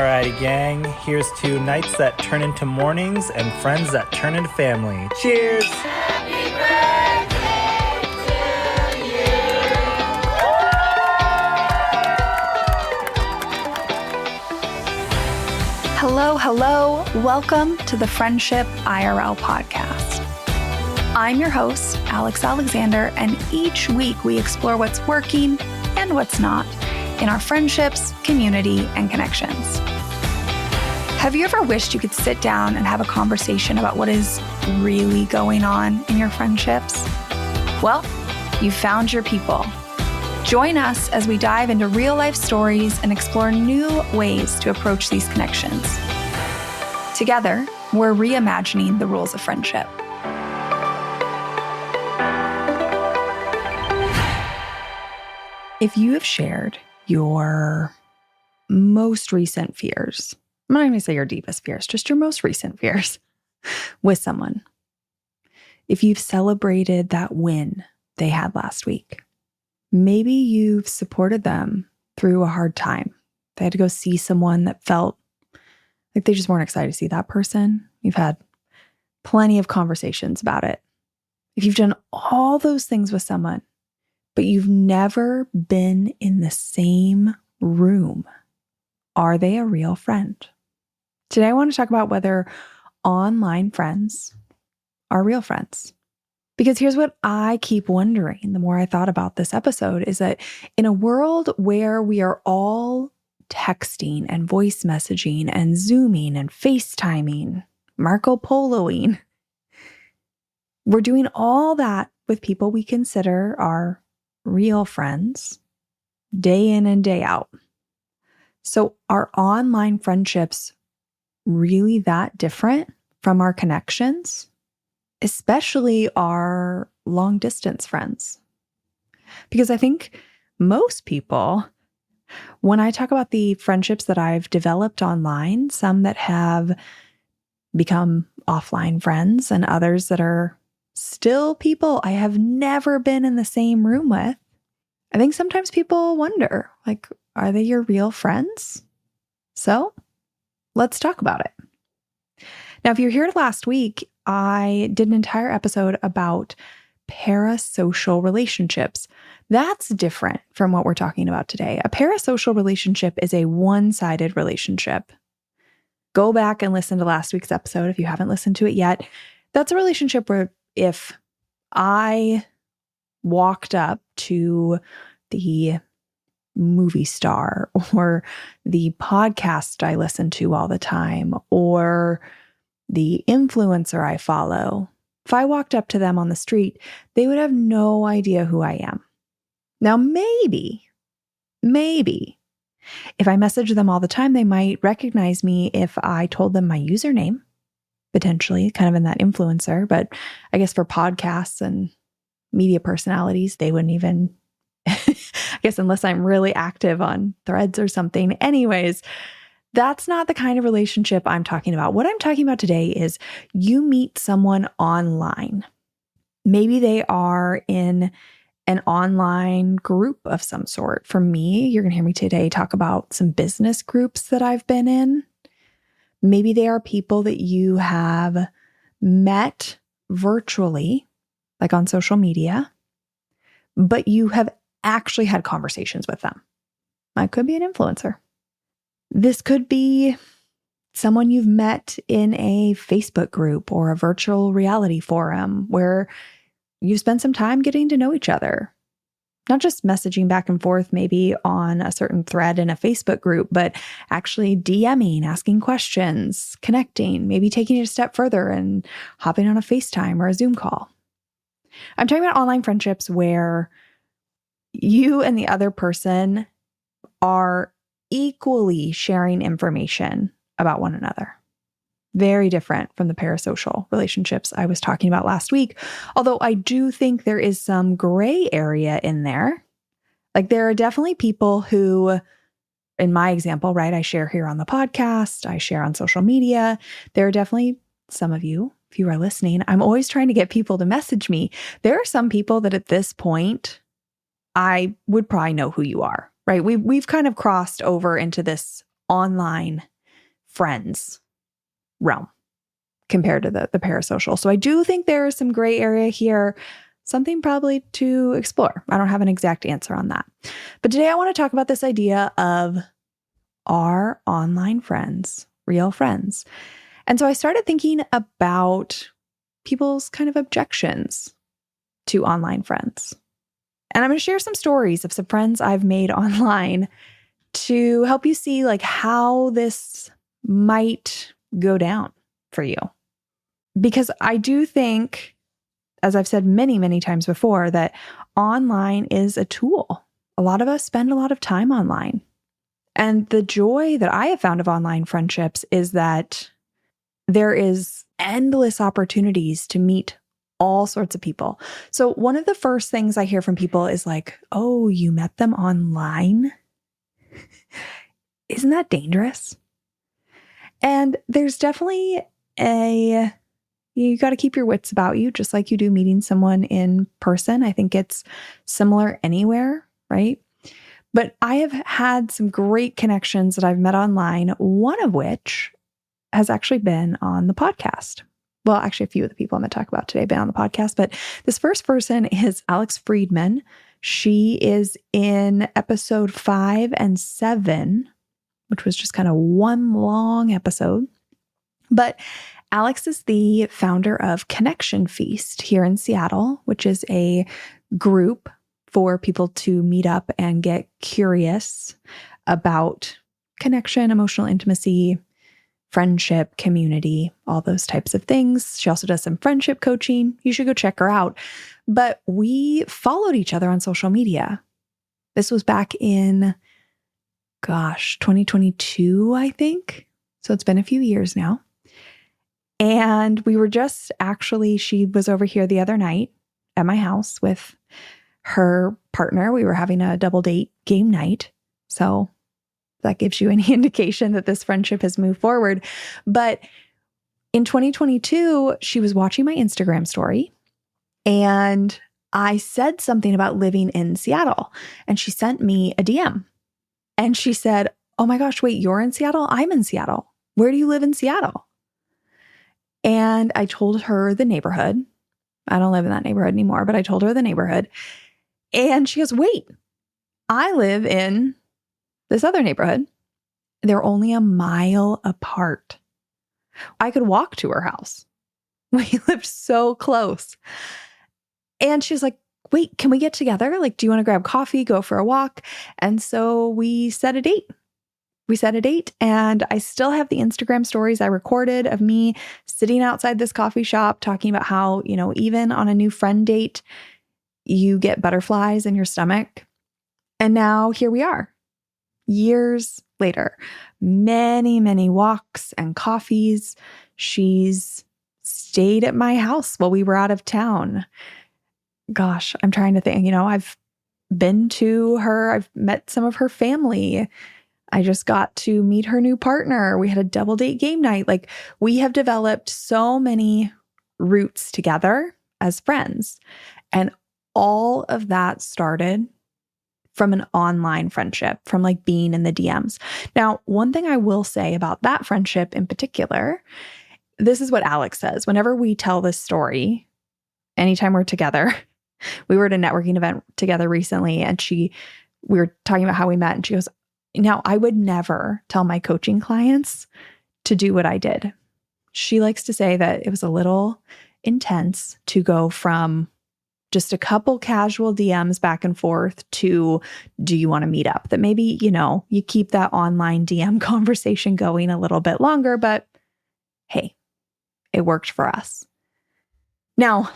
Alrighty, gang. Here's to nights that turn into mornings and friends that turn into family. Cheers! Happy birthday to you. Hello. Welcome to the Friendship IRL podcast. I'm your host, Alex Alexander, and each week we explore what's working and what's not in our friendships, community, and connections. Have you ever wished you could sit down and have a conversation about what is really going on in your friendships? Well, you found your people. Join us as we dive into real-life stories and explore new ways to approach these connections. Together, we're reimagining the rules of friendship. If you have shared your most recent fears, I'm not even going to say your deepest fears, just your most recent fears with someone. If you've celebrated that win they had last week, maybe you've supported them through a hard time. They had to go see someone that felt like they just weren't excited to see that person. You've had plenty of conversations about it. If you've done all those things with someone, but you've never been in the same room, are they a real friend? Today, I want to talk about whether online friends are real friends. Because here's what I keep wondering the more I thought about this episode is that in a world where we are all texting and voice messaging and Zooming and FaceTiming, Marco Poloing, we're doing all that with people we consider our real friends day in and day out. So are online friendships really that different from our connections, especially our long distance friends? Because I think most people, when I talk about the friendships that I've developed online, some that have become offline friends and others that are still people I have never been in the same room with, I think sometimes people wonder, like, are they your real friends? So let's talk about it. Now, if you're here last week, I did an entire episode about parasocial relationships. That's different from what we're talking about today. A parasocial relationship is a one-sided relationship. Go back and listen to last week's episode if you haven't listened to it yet. That's a relationship where if I walked up to the movie star or the podcast I listen to all the time or the influencer I follow, if I walked up to them on the street, they would have no idea who I am. Now, maybe, if I message them all the time, they might recognize me if I told them my username, potentially, kind of in that influencer. But I guess for podcasts and media personalities, they wouldn't even, I guess, unless I'm really active on Threads or something. Anyways, that's not the kind of relationship I'm talking about. What I'm talking about today is you meet someone online. Maybe they are in an online group of some sort. For me, you're going to hear me today talk about some business groups that I've been in. Maybe they are people that you have met virtually, like on social media, but you have actually had conversations with them. I could be an influencer. This could be someone you've met in a Facebook group or a virtual reality forum where you spend some time getting to know each other. Not just messaging back and forth, maybe on a certain thread in a Facebook group, but actually DMing, asking questions, connecting, maybe taking it a step further and hopping on a FaceTime or a Zoom call. I'm talking about online friendships where you and the other person are equally sharing information about one another. Very different from the parasocial relationships I was talking about last week. Although I do think there is some gray area in there. Like there are definitely people who, in my example, right, I share here on the podcast, I share on social media. There are definitely some of you, if you are listening, I'm always trying to get people to message me. There are some people that at this point, I would probably know who you are, right? We've kind of crossed over into this online friends realm compared to the parasocial. So I do think there is some gray area here, something probably to explore. I don't have an exact answer on that. But today I want to talk about this idea of, are online friends real friends? And so I started thinking about people's kind of objections to online friends. And I'm going to share some stories of some friends I've made online to help you see like how this might go down for you. Because I do think, as I've said many, many times before, that online is a tool. A lot of us spend a lot of time online. And the joy that I have found of online friendships is that there is endless opportunities to meet all sorts of people. So one of the first things I hear from people is like, oh, you met them online? Isn't that dangerous? And there's definitely you got to keep your wits about you, just like you do meeting someone in person. I think it's similar anywhere, right? But I have had some great connections that I've met online, one of which has actually been on the podcast. Well, actually, a few of the people I'm going to talk about today have been on the podcast, but this first person is Alex Friedman. She is in episode 5 and 7, which was just kind of one long episode. But Alex is the founder of Connection Feast here in Seattle, which is a group for people to meet up and get curious about connection, emotional intimacy, friendship, community, all those types of things. She also does some friendship coaching. You should go check her out. But we followed each other on social media. This was back in, 2022, I think. So it's been a few years now. And we were she was over here the other night at my house with her partner. We were having a double date game night. So that gives you any indication that this friendship has moved forward. But in 2022, she was watching my Instagram story and I said something about living in Seattle, and she sent me a DM and she said, oh my gosh, wait, you're in Seattle? I'm in Seattle. Where do you live in Seattle? And I told her the neighborhood. I don't live in that neighborhood anymore, but I told her the neighborhood. And she goes, wait, I live in this other neighborhood. They're only a mile apart. I could walk to her house. We lived so close. And she's like, wait, can we get together? Like, do you want to grab coffee, go for a walk? And so we set a date. And I still have the Instagram stories I recorded of me sitting outside this coffee shop talking about how, even on a new friend date, you get butterflies in your stomach. And now here we are, years later, many, many walks and coffees. She's stayed at my house while we were out of town. Gosh, I'm trying to think, I've been to her. I've met some of her family. I just got to meet her new partner. We had a double date game night. Like, we have developed so many roots together as friends. And all of that started from an online friendship, from like being in the DMs. Now, one thing I will say about that friendship in particular, this is what Alex says. Whenever we tell this story, anytime we're together, we were at a networking event together recently, and we were talking about how we met, and she goes, now, I would never tell my coaching clients to do what I did. She likes to say that it was a little intense to go from just a couple casual DMs back and forth to, do you want to meet up? That maybe, you keep that online DM conversation going a little bit longer, but hey, it worked for us. Now,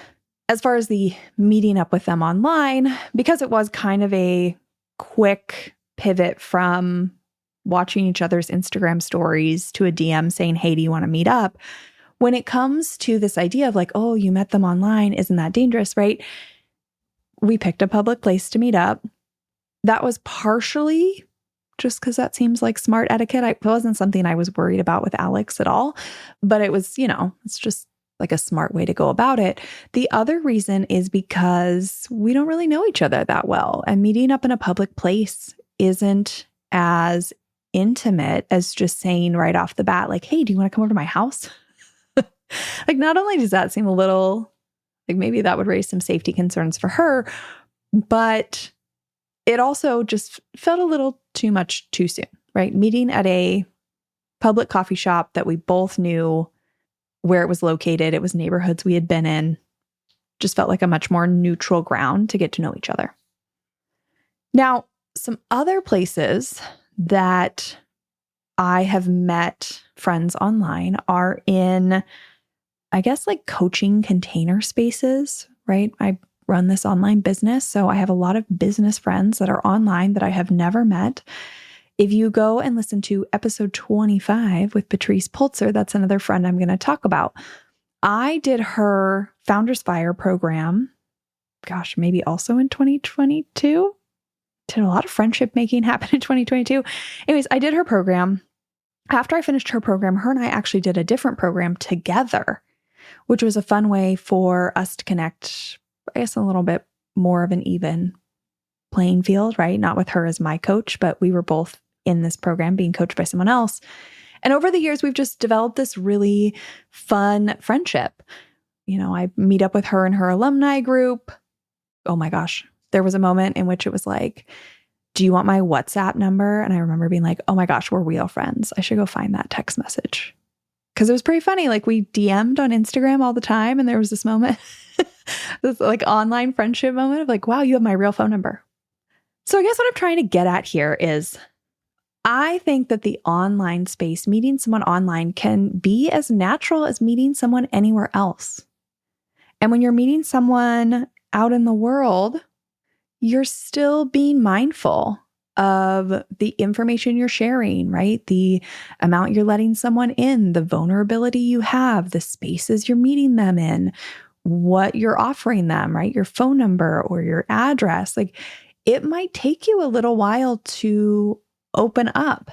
as far as the meeting up with them online, because it was kind of a quick pivot from watching each other's Instagram stories to a DM saying, hey, do you want to meet up? When it comes to this idea of like, oh, you met them online, isn't that dangerous, right? We picked a public place to meet up. That was partially just because that seems like smart etiquette. It wasn't something I was worried about with Alex at all, but it was, it's just like a smart way to go about it. The other reason is because we don't really know each other that well, and meeting up in a public place isn't as intimate as just saying right off the bat, like, hey, do you want to come over to my house? Like, not only does that seem a little like maybe that would raise some safety concerns for her, but it also just felt a little too much too soon, right? Meeting at a public coffee shop that we both knew where it was located. It was neighborhoods we had been in. Just felt like a much more neutral ground to get to know each other. Now, some other places that I have met friends online are in, I guess, like coaching container spaces, right? I run this online business, so I have a lot of business friends that are online that I have never met. If you go and listen to episode 25 with Patrice Pulitzer, that's another friend I'm going to talk about. I did her Founders Fire program, maybe also in 2022. Did a lot of friendship making happen in 2022. Anyways, I did her program. After I finished her program, her and I actually did a different program together, which was a fun way for us to connect, I guess, a little bit more of an even playing field, right? Not with her as my coach, but we were both in this program being coached by someone else. And over the years, we've just developed this really fun friendship. I meet up with her in her alumni group. Oh my gosh. There was a moment in which it was like, do you want my WhatsApp number? And I remember being like, oh my gosh, we're real friends. I should go find that text message. Because it was pretty funny. Like, we DM'd on Instagram all the time. And there was this moment, this like online friendship moment of like, wow, you have my real phone number. So I guess what I'm trying to get at here is I think that the online space, meeting someone online, can be as natural as meeting someone anywhere else. And when you're meeting someone out in the world, you're still being mindful of the information you're sharing, right? The amount you're letting someone in, the vulnerability you have, the spaces you're meeting them in, what you're offering them, right? Your phone number or your address. Like, it might take you a little while to open up.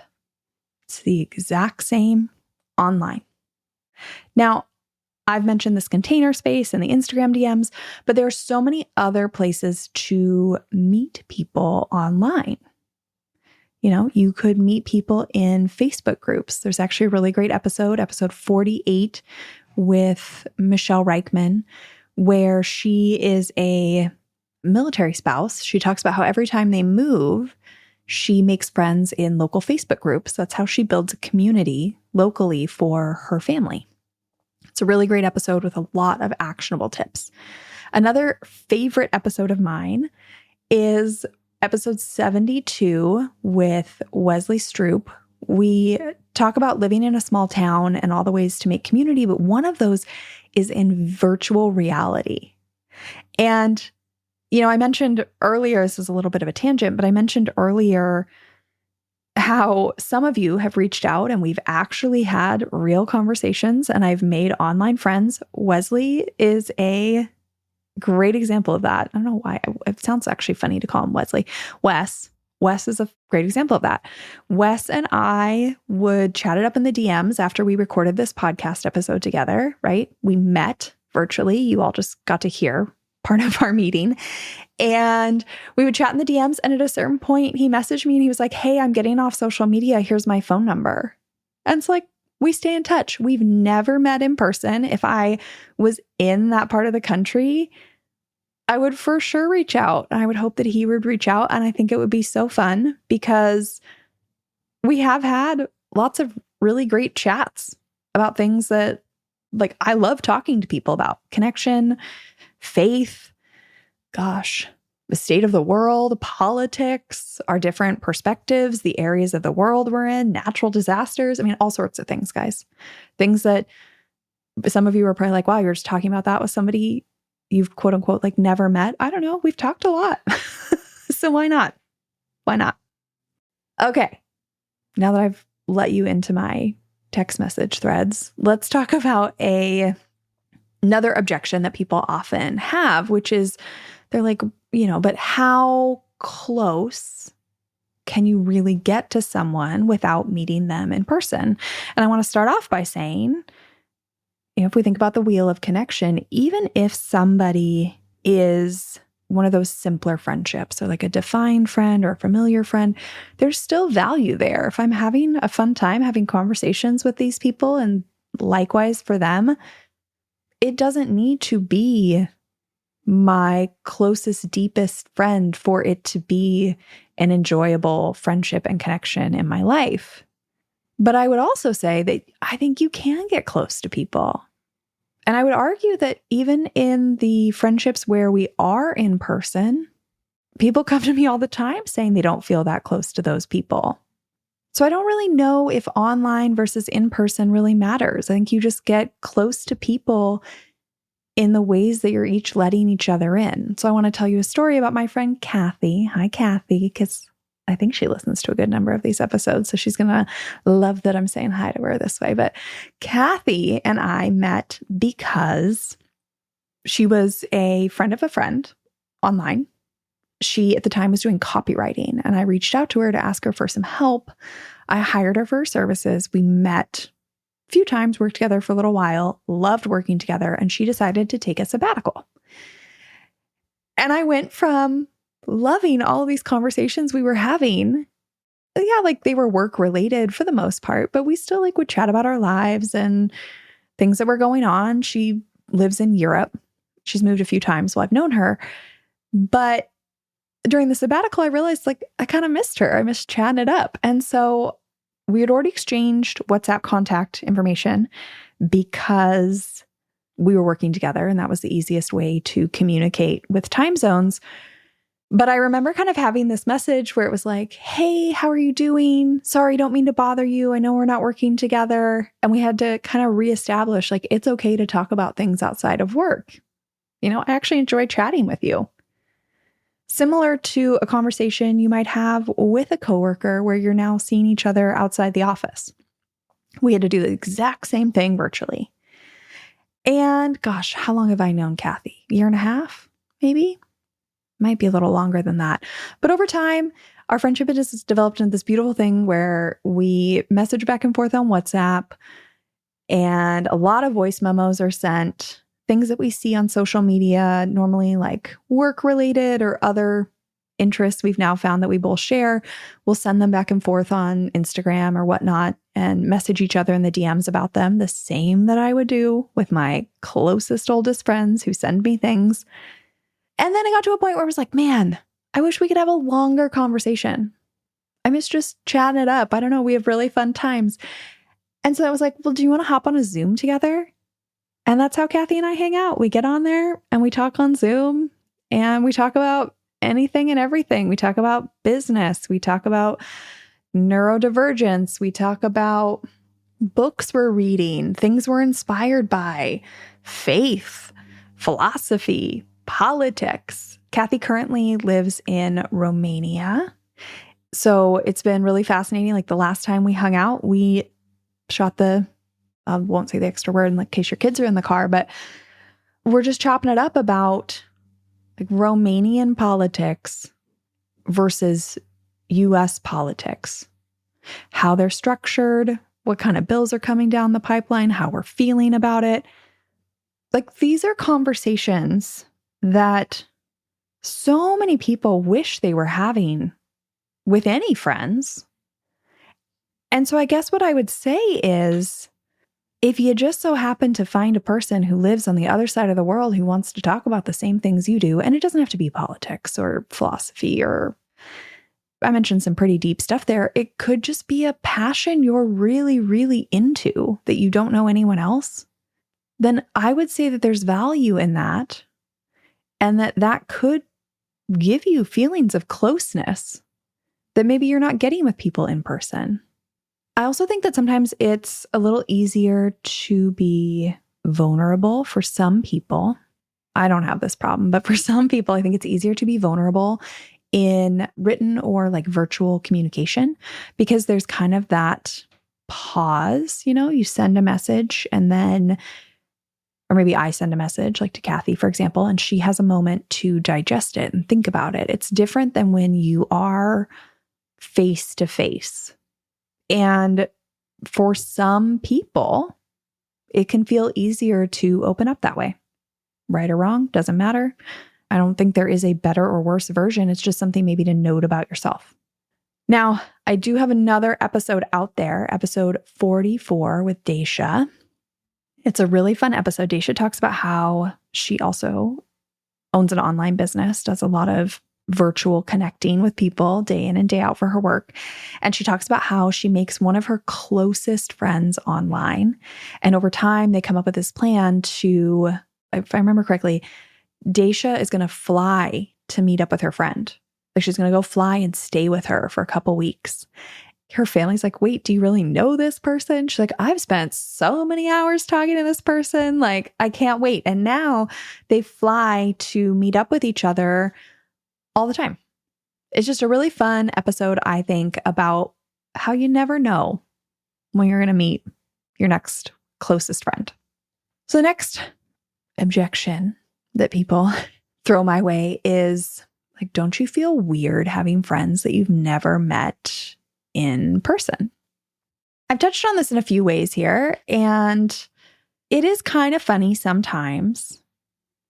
It's the exact same online. Now, I've mentioned this container space and the Instagram DMs, but there are so many other places to meet people online. You could meet people in Facebook groups. There's actually a really great episode 48 with Michelle Reichman, where she is a military spouse. She talks about how every time they move, she makes friends in local Facebook groups. That's how she builds a community locally for her family. It's a really great episode with a lot of actionable tips. Another favorite episode of mine is episode 72 with Wesley Stroop. We talk about living in a small town and all the ways to make community, but one of those is in virtual reality. And, I mentioned earlier, this is a little bit of a tangent, but I mentioned earlier how some of you have reached out and we've actually had real conversations and I've made online friends. Wesley is a great example of that. I don't know why. It sounds actually funny to call him Wesley. Wes is a great example of that. Wes and I would chat it up in the DMs after we recorded this podcast episode together, right? We met virtually. You all just got to hear part of our meeting. And we would chat in the DMs. And at a certain point, he messaged me and he was like, hey, I'm getting off social media. Here's my phone number. And it's like, we stay in touch. We've never met in person. If I was in that part of the country, I would for sure reach out. And I would hope that he would reach out. And I think it would be so fun because we have had lots of really great chats about things that, like, I love talking to people about: connection, faith, the state of the world, politics, our different perspectives, the areas of the world we're in, natural disasters. I mean, all sorts of things, guys. Things that some of you are probably like, wow, you're just talking about that with somebody you've quote unquote like never met. I don't know. We've talked a lot. So why not? Why not? Okay. Now that I've let you into my text message threads, let's talk about another objection that people often have, which is they're like, but how close can you really get to someone without meeting them in person? And I want to start off by saying, if we think about the wheel of connection, even if somebody is one of those simpler friendships or like a defined friend or a familiar friend, there's still value there. If I'm having a fun time having conversations with these people and likewise for them, it doesn't need to be my closest, deepest friend for it to be an enjoyable friendship and connection in my life. But I would also say that I think you can get close to people. And I would argue that even in the friendships where we are in person, people come to me all the time saying they don't feel that close to those people. So I don't really know if online versus in person really matters. I think you just get close to people in the ways that you're each letting each other in. So I want to tell you a story about my friend Kathy. Hi, Kathy, because I think she listens to a good number of these episodes. So she's going to love that I'm saying hi to her this way. But Kathy and I met because she was a friend of a friend online. She at the time was doing copywriting and I reached out to her to ask her for some help. I hired her for her services. We met a few times, worked together for a little while, loved working together, and she decided to take a sabbatical. And I went from loving all of these conversations we were having. Yeah, like they were work related for the most part, but we still like would chat about our lives and things that were going on. She lives in Europe. She's moved a few times while I've known her. But during the sabbatical, I realized like I kind of missed her. I missed chatting it up. And so we had already exchanged WhatsApp contact information because we were working together and that was the easiest way to communicate with time zones. But I remember kind of having this message where it was like, hey, how are you doing? Sorry, don't mean to bother you. I know we're not working together. And we had to kind of reestablish like, it's okay to talk about things outside of work. You know, I actually enjoy chatting with you. Similar to a conversation you might have with a coworker where you're now seeing each other outside the office. We had to do the exact same thing virtually. And gosh, how long have I known Kathy? A year and a half, maybe? Might be a little longer than that. But over time, our friendship has developed into this beautiful thing where we message back and forth on WhatsApp and a lot of voice memos are sent, things that we see on social media, normally like work related or other interests we've now found that we both share. We'll send them back and forth on Instagram or whatnot and message each other in the DMs about them, the same that I would do with my closest, oldest friends who send me things. And then I got to a point where I was like, man, I wish we could have a longer conversation. I miss just chatting it up. I don't know. We have really fun times. And so I was like, well, do you want to hop on a Zoom together? And that's how Kathy and I hang out. We get on there and we talk on Zoom and we talk about anything and everything. We talk about business. We talk about neurodivergence. We talk about books we're reading, things we're inspired by, faith, philosophy, politics. Kathy currently lives in Romania. So it's been really fascinating. Like the last time we hung out, we shot I won't say the extra word in case your kids are in the car, but we're just chopping it up about like Romanian politics versus US politics, how they're structured, what kind of bills are coming down the pipeline, how we're feeling about it. Like these are conversations that so many people wish they were having with any friends. And so I guess what I would say is, if you just so happen to find a person who lives on the other side of the world who wants to talk about the same things you do, and it doesn't have to be politics or philosophy or I mentioned some pretty deep stuff there. It could just be a passion you're really, really into that you don't know anyone else. Then I would say that there's value in that and that could give you feelings of closeness that maybe you're not getting with people in person. I also think that sometimes it's a little easier to be vulnerable for some people. I don't have this problem, but for some people, I think it's easier to be vulnerable in written or like virtual communication because there's kind of that pause, you send a message and then, or maybe I send a message like to Kathy, for example, and she has a moment to digest it and think about it. It's different than when you are face to face. And for some people, it can feel easier to open up that way. Right or wrong, doesn't matter. I don't think there is a better or worse version. It's just something maybe to note about yourself. Now, I do have another episode out there, episode 44 with Daisha. It's a really fun episode. Daisha talks about how she also owns an online business, does a lot of virtual connecting with people day in and day out for her work. And she talks about how she makes one of her closest friends online. And over time, they come up with this plan to, if I remember correctly, Daisha is going to fly to meet up with her friend. Like she's going to go fly and stay with her for a couple weeks. Her family's like, wait, do you really know this person? She's like, I've spent so many hours talking to this person. Like, I can't wait. And now they fly to meet up with each other all the time. It's just a really fun episode, I think, about how you never know when you're going to meet your next closest friend. So the next objection that people throw my way is like, don't you feel weird having friends that you've never met in person? I've touched on this in a few ways here, and it is kind of funny sometimes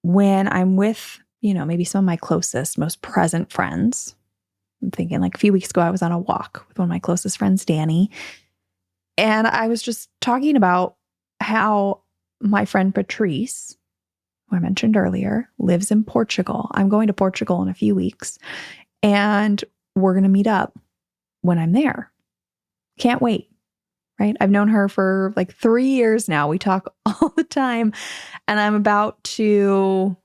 when I'm with, maybe some of my closest, most present friends. I'm thinking like a few weeks ago, I was on a walk with one of my closest friends, Danny, and I was just talking about how my friend Patrice, who I mentioned earlier, lives in Portugal. I'm going to Portugal in a few weeks, and we're going to meet up when I'm there. Can't wait, right? I've known her for like 3 years now. We talk all the time, and I'm about to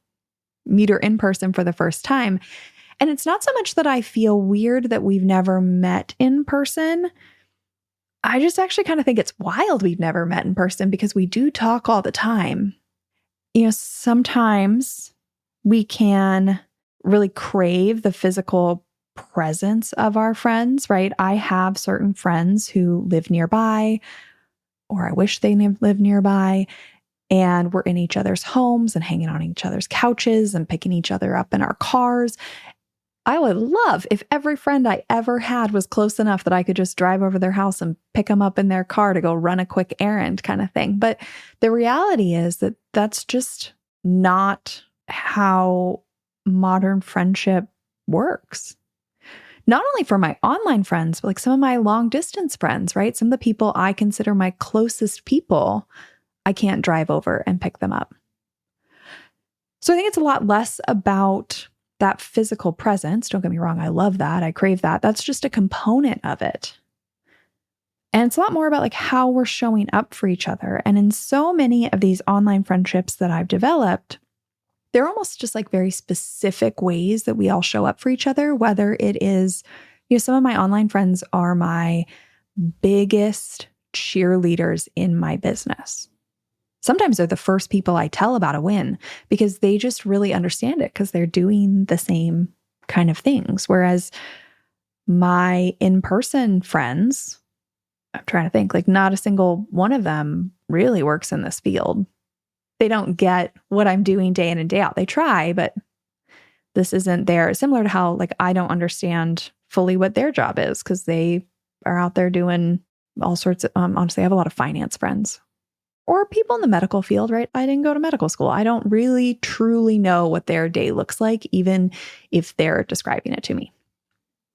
meet her in person for the first time. And it's not so much that I feel weird that we've never met in person. I just actually kind of think it's wild we've never met in person because we do talk all the time. Sometimes we can really crave the physical presence of our friends, right? I have certain friends who live nearby, or I wish they lived nearby, and we're in each other's homes and hanging on each other's couches and picking each other up in our cars. I would love if every friend I ever had was close enough that I could just drive over their house and pick them up in their car to go run a quick errand kind of thing. But the reality is that that's just not how modern friendship works. Not only for my online friends, but like some of my long distance friends, right? Some of the people I consider my closest people, I can't drive over and pick them up. So I think it's a lot less about that physical presence. Don't get me wrong. I love that. I crave that. That's just a component of it. And it's a lot more about like how we're showing up for each other. And in so many of these online friendships that I've developed, they're almost just like very specific ways that we all show up for each other, whether it is, some of my online friends are my biggest cheerleaders in my business. Sometimes they're the first people I tell about a win because they just really understand it because they're doing the same kind of things. Whereas my in-person friends, I'm trying to think, like not a single one of them really works in this field. They don't get what I'm doing day in and day out. They try, but this isn't there. Similar to how like I don't understand fully what their job is because they are out there doing all sorts of, honestly, I have a lot of finance friends or people in the medical field, right? I didn't go to medical school. I don't really truly know what their day looks like, even if they're describing it to me.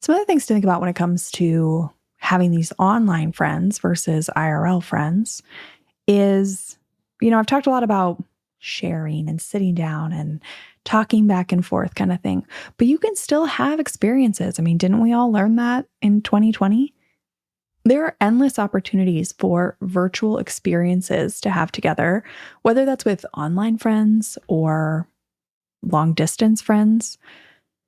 Some other things to think about when it comes to having these online friends versus IRL friends is, I've talked a lot about sharing and sitting down and talking back and forth kind of thing, but you can still have experiences. I mean, didn't we all learn that in 2020? There are endless opportunities for virtual experiences to have together, whether that's with online friends or long distance friends,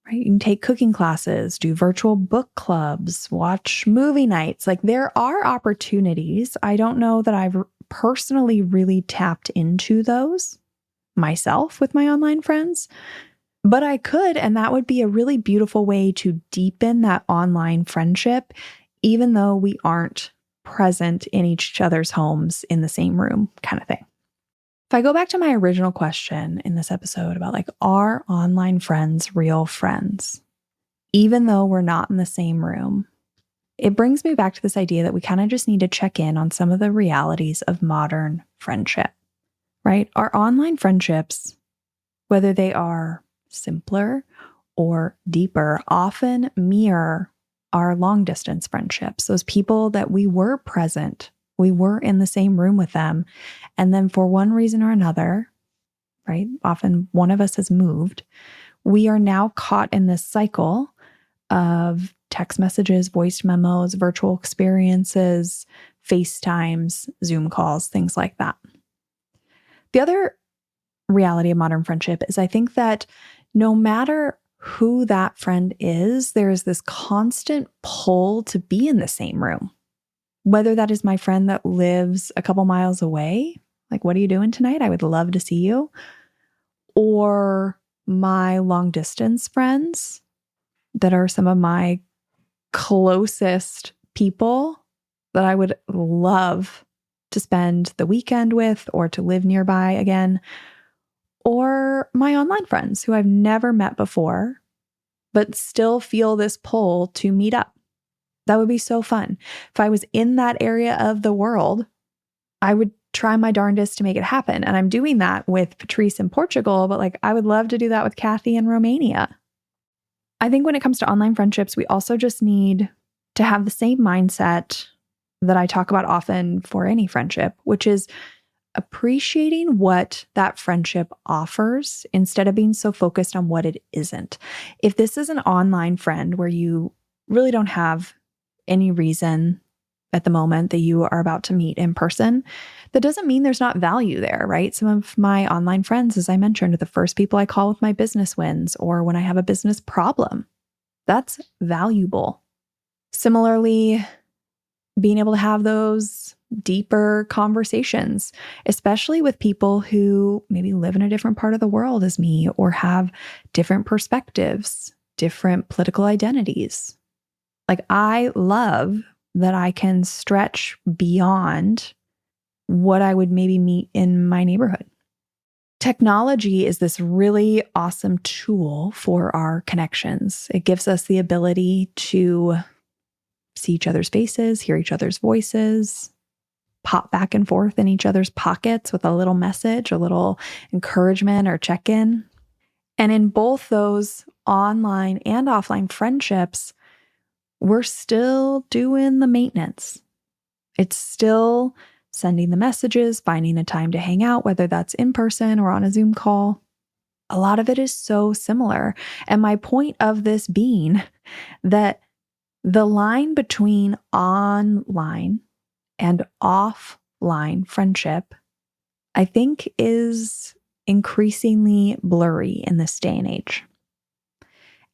right? You can take cooking classes, do virtual book clubs, watch movie nights. Like there are opportunities. I don't know that I've personally really tapped into those myself with my online friends, but I could, and that would be a really beautiful way to deepen that online friendship, even though we aren't present in each other's homes in the same room kind of thing. If I go back to my original question in this episode about like, are online friends real friends, even though we're not in the same room? It brings me back to this idea that we kind of just need to check in on some of the realities of modern friendship, right? Our online friendships, whether they are simpler, or deeper often mirror our long distance friendships, those people that we were present, we were in the same room with them. And then for one reason or another, right? Often one of us has moved. We are now caught in this cycle of text messages, voice memos, virtual experiences, FaceTimes, Zoom calls, things like that. The other reality of modern friendship is I think that no matter who that friend is, there is this constant pull to be in the same room. Whether that is my friend that lives a couple miles away, like, what are you doing tonight? I would love to see you. Or my long distance friends that are some of my closest people that I would love to spend the weekend with or to live nearby again. Or my online friends who I've never met before, but still feel this pull to meet up. That would be so fun. If I was in that area of the world, I would try my darndest to make it happen. And I'm doing that with Patrice in Portugal, but like I would love to do that with Kathy in Romania. I think when it comes to online friendships, we also just need to have the same mindset that I talk about often for any friendship, which is appreciating what that friendship offers instead of being so focused on what it isn't. If this is an online friend where you really don't have any reason at the moment that you are about to meet in person, that doesn't mean there's not value there, right? Some of my online friends, as I mentioned, are the first people I call with my business wins or when I have a business problem. That's valuable. Similarly, being able to have those deeper conversations, especially with people who maybe live in a different part of the world as me or have different perspectives, different political identities. Like, I love that I can stretch beyond what I would maybe meet in my neighborhood. Technology is this really awesome tool for our connections. It gives us the ability to see each other's faces, hear each other's voices, pop back and forth in each other's pockets with a little message, a little encouragement or check-in. And in both those online and offline friendships, we're still doing the maintenance. It's still sending the messages, finding a time to hang out, whether that's in person or on a Zoom call. A lot of it is so similar. And my point of this being that the line between online and offline friendship, I think, is increasingly blurry in this day and age.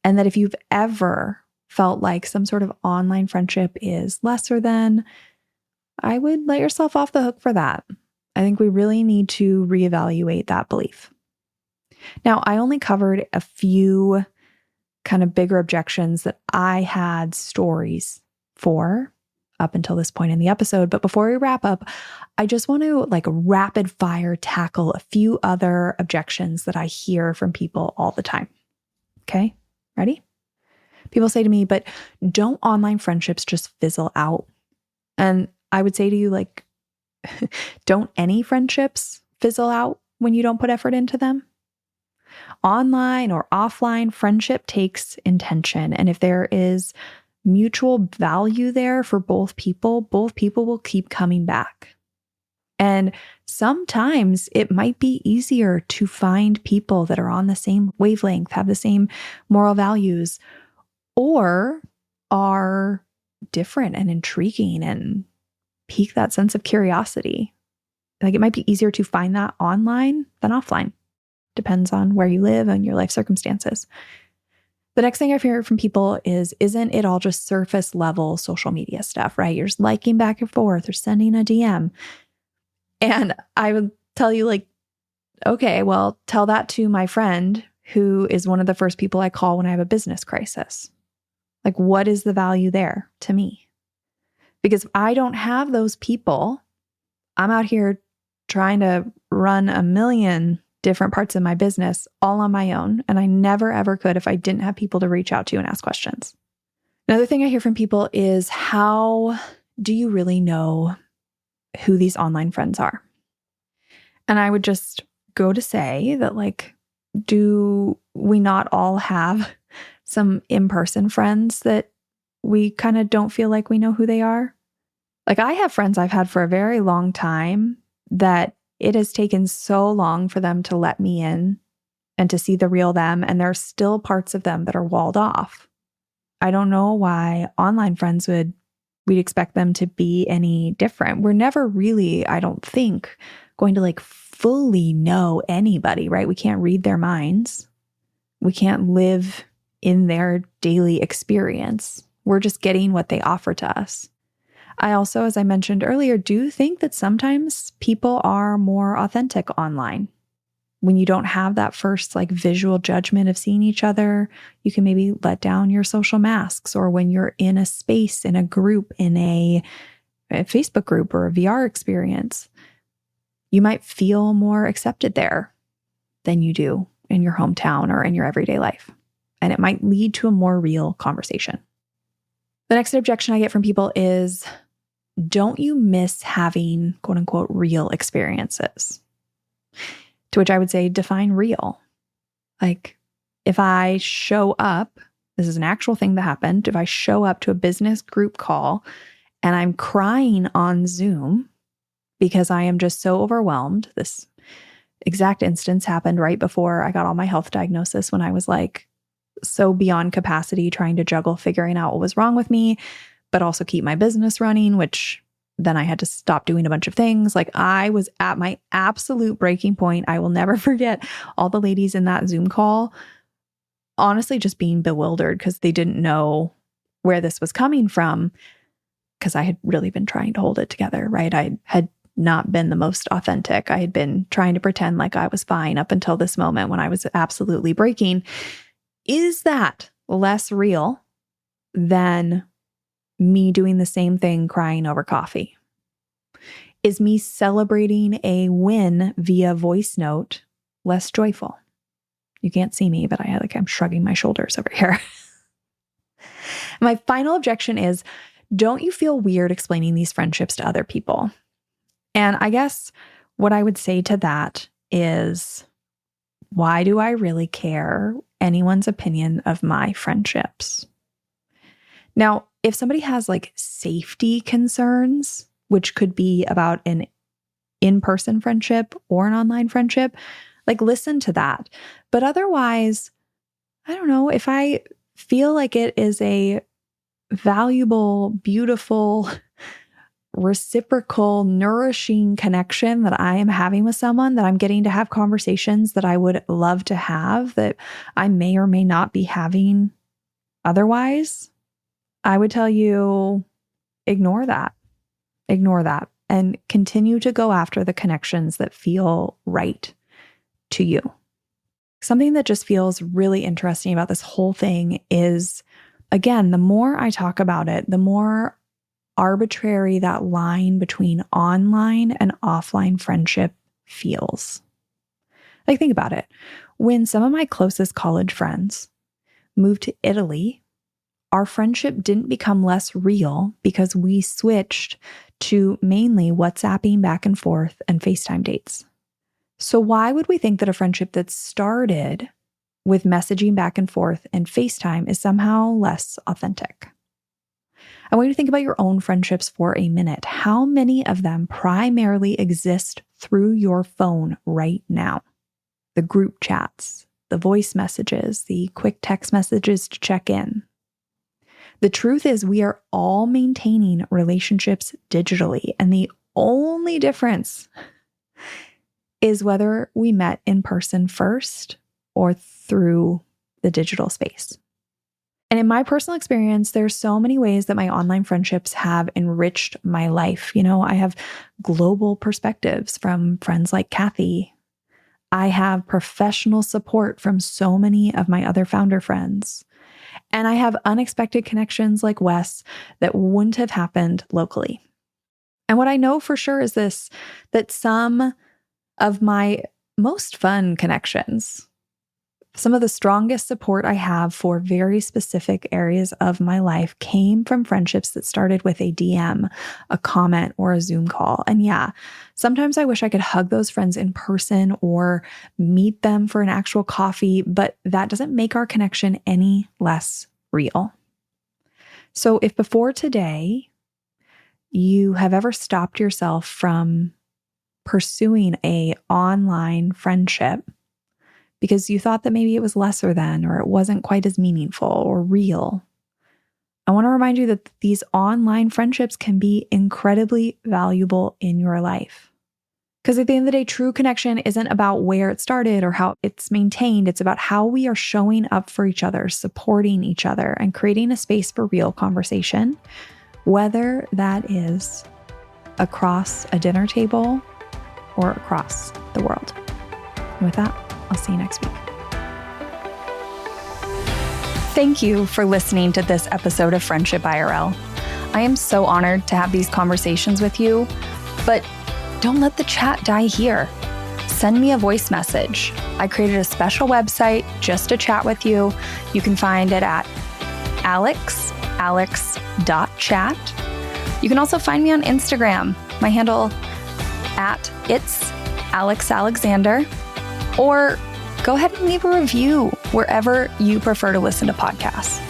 And that if you've ever felt like some sort of online friendship is lesser than, I would let yourself off the hook for that. I think we really need to reevaluate that belief. Now, I only covered a few kind of bigger objections that I had stories for up until this point in the episode. But before we wrap up, I just want to rapid fire tackle a few other objections that I hear from people all the time. Okay, ready? People say to me, but don't online friendships just fizzle out? And I would say to you, don't any friendships fizzle out when you don't put effort into them? Online or offline friendship takes intention. And if there is mutual value there for both people will keep coming back. And sometimes it might be easier to find people that are on the same wavelength, have the same moral values, or are different and intriguing and pique that sense of curiosity. It might be easier to find that online than offline. Depends on where you live and your life circumstances. The next thing I've heard from people is, isn't it all just surface level social media stuff, right? You're just liking back and forth or sending a DM. And I would tell you, okay, well, tell that to my friend who is one of the first people I call when I have a business crisis. What is the value there to me? Because if I don't have those people, I'm out here trying to run a million different parts of my business all on my own. And I never, ever could if I didn't have people to reach out to and ask questions. Another thing I hear from people is, how do you really know who these online friends are? And I would just go to say that Do we not all have some in-person friends that we kind of don't feel like we know who they are? Like, I have friends I've had for a very long time that it has taken so long for them to let me in and to see the real them. And there are still parts of them that are walled off. I don't know why online friends we'd expect them to be any different. We're never really, I don't think, going to like fully know anybody, right? We can't read their minds. We can't live in their daily experience. We're just getting what they offer to us. I also, as I mentioned earlier, do think that sometimes people are more authentic online. When you don't have that first like visual judgment of seeing each other, you can maybe let down your social masks. Or when you're in a space, in a group, in a Facebook group or a VR experience, you might feel more accepted there than you do in your hometown or in your everyday life. And it might lead to a more real conversation. The next objection I get from people is, don't you miss having quote unquote real experiences? To which I would say, define real. Like, if I show up, this is an actual thing that happened. If I show up to a business group call and I'm crying on Zoom because I am just so overwhelmed, this exact instance happened right before I got all my health diagnosis, when I was like so beyond capacity trying to juggle figuring out what was wrong with me, but also keep my business running, which then I had to stop doing a bunch of things. Like, I was at my absolute breaking point. I will never forget all the ladies in that Zoom call, honestly, just being bewildered because they didn't know where this was coming from, because I had really been trying to hold it together, right? I had not been the most authentic. I had been trying to pretend like I was fine up until this moment when I was absolutely breaking. Is that less real than me doing the same thing crying over coffee? Is me celebrating a win via voice note less joyful? You can't see me, but I'm shrugging my shoulders over here. My final objection is, don't you feel weird explaining these friendships to other people? And I guess what I would say to that is, why do I really care anyone's opinion of my friendships? Now, if somebody has like safety concerns, which could be about an in-person friendship or an online friendship, like, listen to that. But otherwise, I don't know, if I feel like it is a valuable, beautiful, reciprocal, nourishing connection that I am having with someone, that I'm getting to have conversations that I would love to have that I may or may not be having otherwise, I would tell you, ignore that. Ignore that and continue to go after the connections that feel right to you. Something that just feels really interesting about this whole thing is, again, the more I talk about it, the more arbitrary that line between online and offline friendship feels. Like, think about it. When some of my closest college friends moved to Italy, our friendship didn't become less real because we switched to mainly WhatsApping back and forth and FaceTime dates. So why would we think that a friendship that started with messaging back and forth and FaceTime is somehow less authentic? I want you to think about your own friendships for a minute. How many of them primarily exist through your phone right now? The group chats, the voice messages, the quick text messages to check in. The truth is, we are all maintaining relationships digitally, and the only difference is whether we met in person first or through the digital space. And in my personal experience, there's so many ways that my online friendships have enriched my life. You know, I have global perspectives from friends like Kathy. I have professional support from so many of my other founder friends. And I have unexpected connections like Wes that wouldn't have happened locally. And what I know for sure is this, that some of my most fun connections Some of the strongest support I have for very specific areas of my life came from friendships that started with a DM, a comment, or a Zoom call. And yeah, sometimes I wish I could hug those friends in person or meet them for an actual coffee, but that doesn't make our connection any less real. So if before today you have ever stopped yourself from pursuing an online friendship because you thought that maybe it was lesser than, or it wasn't quite as meaningful or real, I want to remind you that these online friendships can be incredibly valuable in your life. Because at the end of the day, true connection isn't about where it started or how it's maintained. It's about how we are showing up for each other, supporting each other, and creating a space for real conversation, whether that is across a dinner table or across the world. And with that, I'll see you next week. Thank you for listening to this episode of Friendship IRL. I am so honored to have these conversations with you, but don't let the chat die here. Send me a voice message. I created a special website just to chat with you. You can find it at alex.chat. You can also find me on Instagram. My handle at it's Alex Alexander. Or go ahead and leave a review wherever you prefer to listen to podcasts.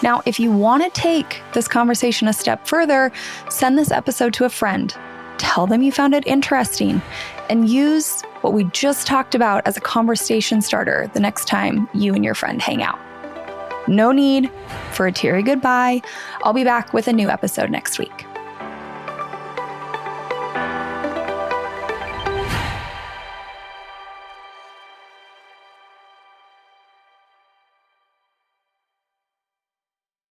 Now, if you want to take this conversation a step further, send this episode to a friend. Tell them you found it interesting and use what we just talked about as a conversation starter the next time you and your friend hang out. No need for a teary goodbye. I'll be back with a new episode next week.